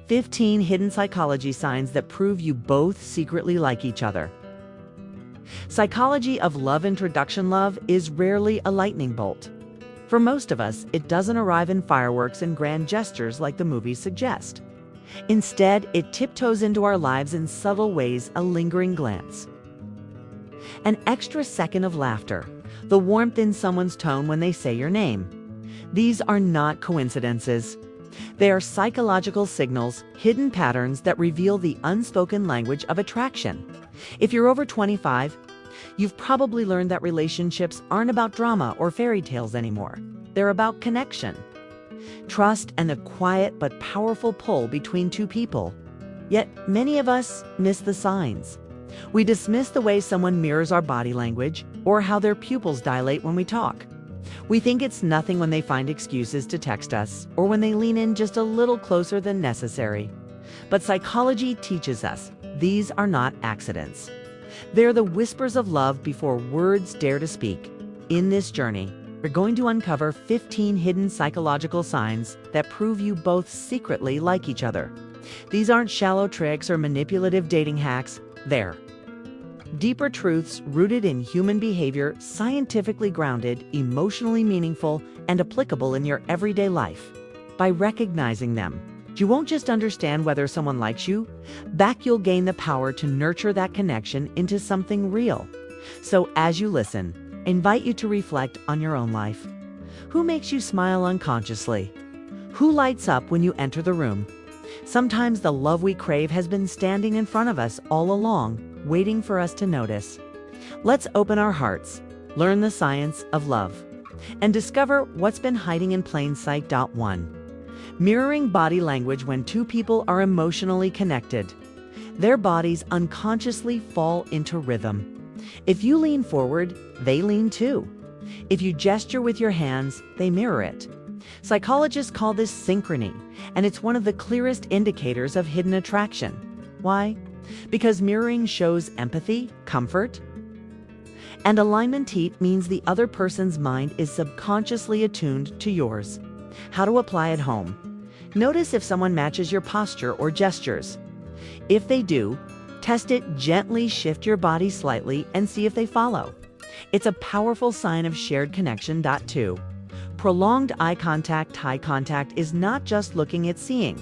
15 hidden psychology signs that prove you both secretly like each other. Psychology of love introduction love is rarely a lightning bolt. For most of us, it doesn't arrive in fireworks and grand gestures like the movies suggest. Instead, it tiptoes into our lives in subtle ways, a lingering glance, an extra second of laughter, the warmth in someone's tone when they say your name. These are not coincidences. They are psychological signals, hidden patterns that reveal the unspoken language of attraction. If you're over 25, you've probably learned that relationships aren't about drama or fairy tales anymore. They're about connection, trust, and a quiet but powerful pull between two people. Yet many of us miss the signs. We dismiss the way someone mirrors our body language or how their pupils dilate when we talk. We think it's nothing when they find excuses to text us or when they lean in just a little closer than necessary. But psychology teaches us these are not accidents. They're the whispers of love before words dare to speak. In this journey, we're going to uncover 15 hidden psychological signs that prove you both secretly like each other. These aren't shallow tricks or manipulative dating hacks. They're deeper truths rooted in human behavior, scientifically grounded, emotionally meaningful, and applicable in your everyday life. By recognizing them, you won't just understand whether someone likes you, back you'll gain the power to nurture that connection into something real. So as you listen, I invite you to reflect on your own life. Who makes you smile unconsciously? Who lights up when you enter the room? Sometimes the love we crave has been standing in front of us all along, waiting for us to notice. Let's open our hearts, learn the science of love, and discover what's been hiding in plain sight. 1. Mirroring body language when two people are emotionally connected. Their bodies unconsciously fall into rhythm. If you lean forward, they lean too. If you gesture with your hands, they mirror it. Psychologists call this synchrony, and it's one of the clearest indicators of hidden attraction. Why? Because mirroring shows empathy, comfort, and alignment. Means the other person's mind is subconsciously attuned to yours. How to apply at home. Notice if someone matches your posture or gestures. If they do, test it gently, shift your body slightly, and see if they follow. It's a powerful sign of shared connection. 2. Prolonged eye contact. Eye contact is not just looking, it's seeing.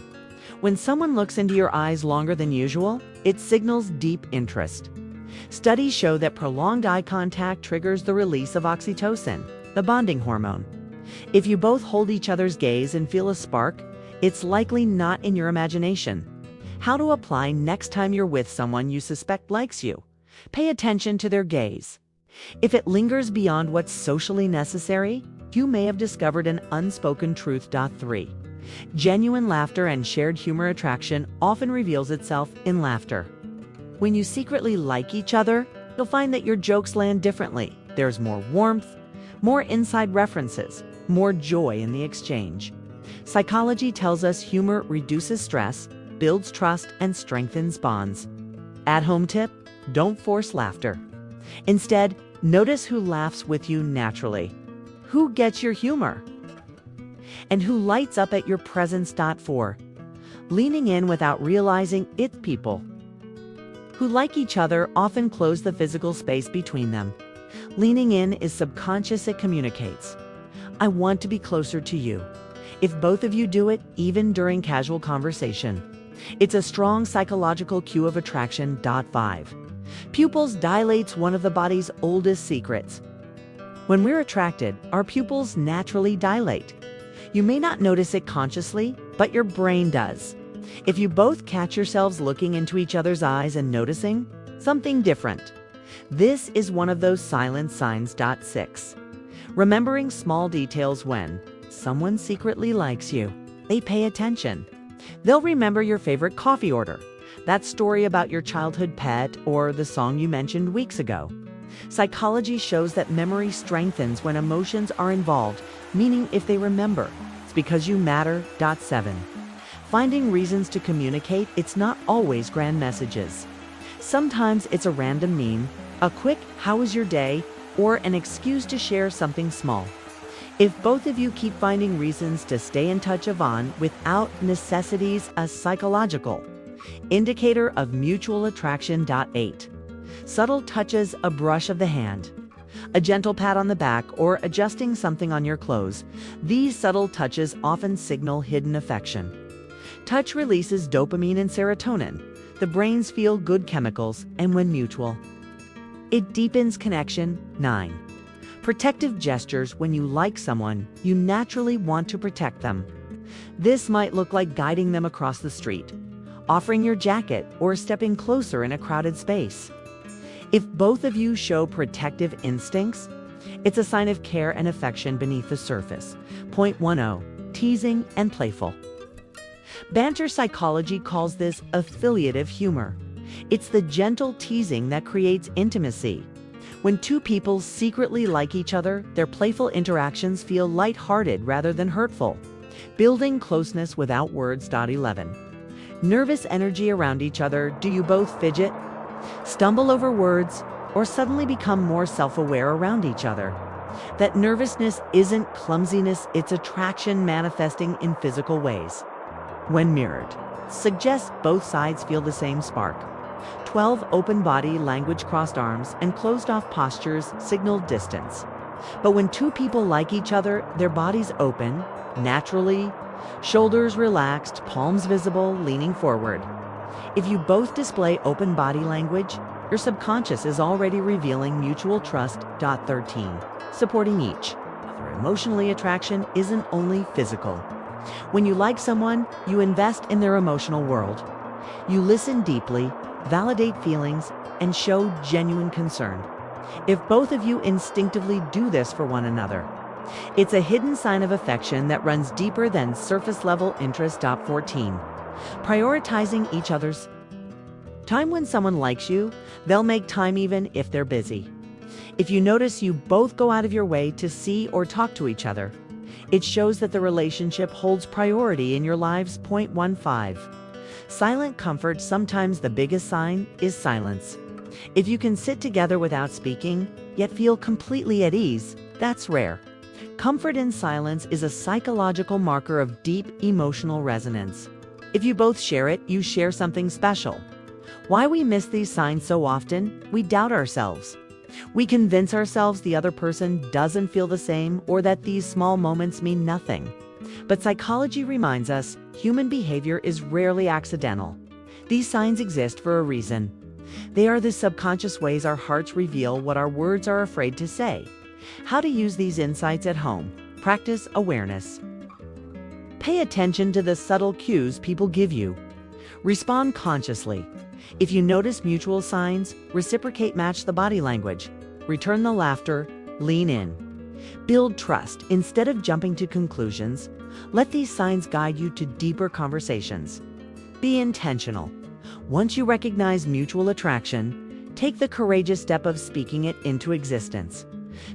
When someone looks into your eyes longer than usual, it signals deep interest. Studies show that prolonged eye contact triggers the release of oxytocin, the bonding hormone. If you both hold each other's gaze and feel a spark, it's likely not in your imagination. How to apply next time you're with someone you suspect likes you. Pay attention to their gaze. If it lingers beyond what's socially necessary, you may have discovered an unspoken truth. 3. Genuine laughter and shared humor. Attraction often reveals itself in laughter. When you secretly like each other, you'll find that your jokes land differently. There's more warmth, more inside references, more joy in the exchange. Psychology tells us humor reduces stress, builds trust, and strengthens bonds. At-home tip: don't force laughter. Instead, notice who laughs with you naturally, who gets your humor, and who lights up at your presence. 4. Leaning in without realizing it. People who like each other often close the physical space between them. Leaning in is subconscious. It communicates, I want to be closer to you. If both of you do it, even during casual conversation, it's a strong psychological cue of attraction. 5. Pupils dilates. One of the body's oldest secrets. When we're attracted, our pupils naturally dilate. You may not notice it consciously, but your brain does. If you both catch yourselves looking into each other's eyes and noticing something different, this is one of those silent signs. 6. Remembering small details. When someone secretly likes you, they pay attention. They'll remember your favorite coffee order, that story about your childhood pet, or the song you mentioned weeks ago. Psychology shows that memory strengthens when emotions are involved, meaning if they remember, it's because you matter. 7. Finding reasons to communicate. It's not always grand messages. Sometimes it's a random meme, a quick "how was your day?" or an excuse to share something small. If both of you keep finding reasons to stay in touch on without necessities, a psychological indicator of mutual attraction. 8. Subtle touches, a brush of the hand, a gentle pat on the back, or adjusting something on your clothes. These subtle touches often signal hidden affection. Touch releases dopamine and serotonin, the brain's feel-good chemicals, and when mutual, it deepens connection. 9. Protective gestures. When you like someone, you naturally want to protect them. This might look like guiding them across the street, offering your jacket, or stepping closer in a crowded space. If both of you show protective instincts, it's a sign of care and affection beneath the surface. Point 10. Teasing and playful. Banter psychology calls this affiliative humor. It's the gentle teasing that creates intimacy. When two people secretly like each other, their playful interactions feel lighthearted rather than hurtful, building closeness without words. 11. Nervous energy around each other. Do you both fidget, stumble over words, or suddenly become more self-aware around each other? That nervousness isn't clumsiness, it's attraction manifesting in physical ways. When mirrored, suggests both sides feel the same spark. 12. Open body language. Crossed arms and closed-off postures signal distance. But when two people like each other, their bodies open, naturally, shoulders relaxed, palms visible, leaning forward. If you both display open body language, your subconscious is already revealing mutual trust. 13. Supporting each other emotionally. Attraction isn't only physical. When you like someone, you invest in their emotional world. You listen deeply, validate feelings, and show genuine concern. If both of you instinctively do this for one another, it's a hidden sign of affection that runs deeper than surface-level interest. 14. Prioritizing each other's time. When someone likes you, they'll make time even if they're busy. If you notice you both go out of your way to see or talk to each other, it shows that the relationship holds priority in your lives. Point 15. Silent comfort. Sometimes the biggest sign is silence. If you can sit together without speaking, yet feel completely at ease, that's rare. Comfort in silence is a psychological marker of deep emotional resonance. If you both share it, you share something special. Why we miss these signs so often? We doubt ourselves. We convince ourselves the other person doesn't feel the same, or that these small moments mean nothing. But psychology reminds us human behavior is rarely accidental. These signs exist for a reason. They are the subconscious ways our hearts reveal what our words are afraid to say. How to use these insights at home. Practice awareness. Pay attention to the subtle cues people give you. Respond consciously. If you notice mutual signs, reciprocate. Match the body language. Return the laughter. Lean in. Build trust. Instead of jumping to conclusions, let these signs guide you to deeper conversations. Be intentional. Once you recognize mutual attraction, take the courageous step of speaking it into existence.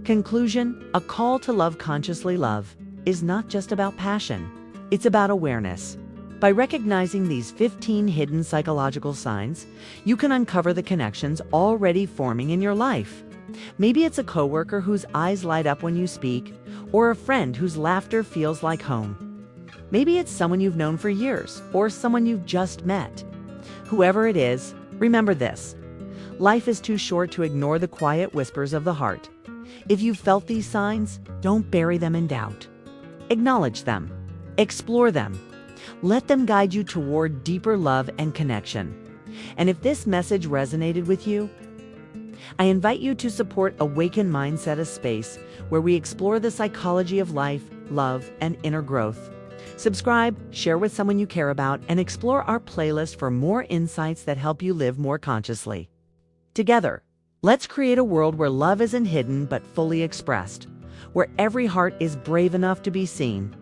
Conclusion: a call to love consciously. Love is not just about passion, it's about awareness. By recognizing these 15 hidden psychological signs, you can uncover the connections already forming in your life. Maybe it's a coworker whose eyes light up when you speak, or a friend whose laughter feels like home. Maybe it's someone you've known for years, or someone you've just met. Whoever it is, remember this: life is too short to ignore the quiet whispers of the heart. If you've felt these signs, don't bury them in doubt. Acknowledge them. Explore them. Let them guide you toward deeper love and connection. And if this message resonated with you, I invite you to support Awaken Mindset, a space where we explore the psychology of life, love, and inner growth. Subscribe, share with someone you care about, and explore our playlist for more insights that help you live more consciously. Together, let's create a world where love isn't hidden but fully expressed, where every heart is brave enough to be seen,